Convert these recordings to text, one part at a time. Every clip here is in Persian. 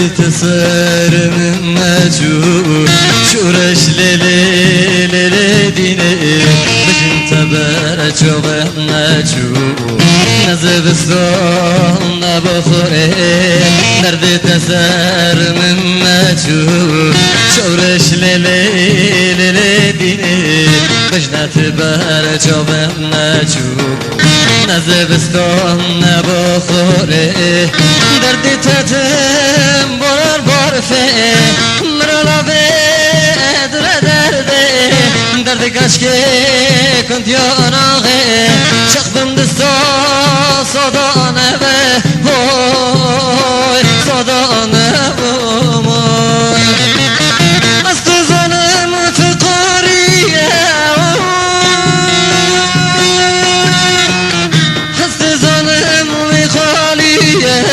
تصر من مجهول شورش ليلي ديني بجن تبر جوه مجهول نزبستان بخوره درد تصر من مجهول شورش ليلي ديني بجن تبر جوه مجهول نزبستان بخوره درد تتم بار بار فه مرلا به درد کشکه کنت یا ناغه شخبم دستا صدانه به بای صدانه بای از تو زنم فقاریه از تو زنم میخالیه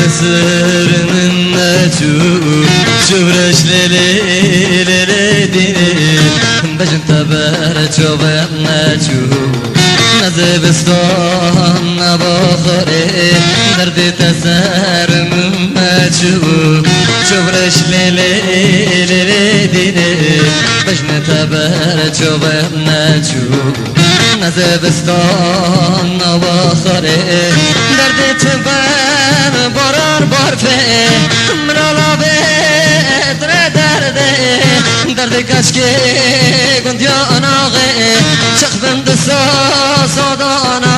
تسر من مجهول شورش ليلي ديني بجن تبر جوه مجهول نزبستان بخوره درد تسر من مجهول شورش ليلي ديني بجن تبر جوه مجهول نزبستان بخوره درد تبر بارار بار فه مرالا به درد کشکه گند یا ناغه چخ بند سادانا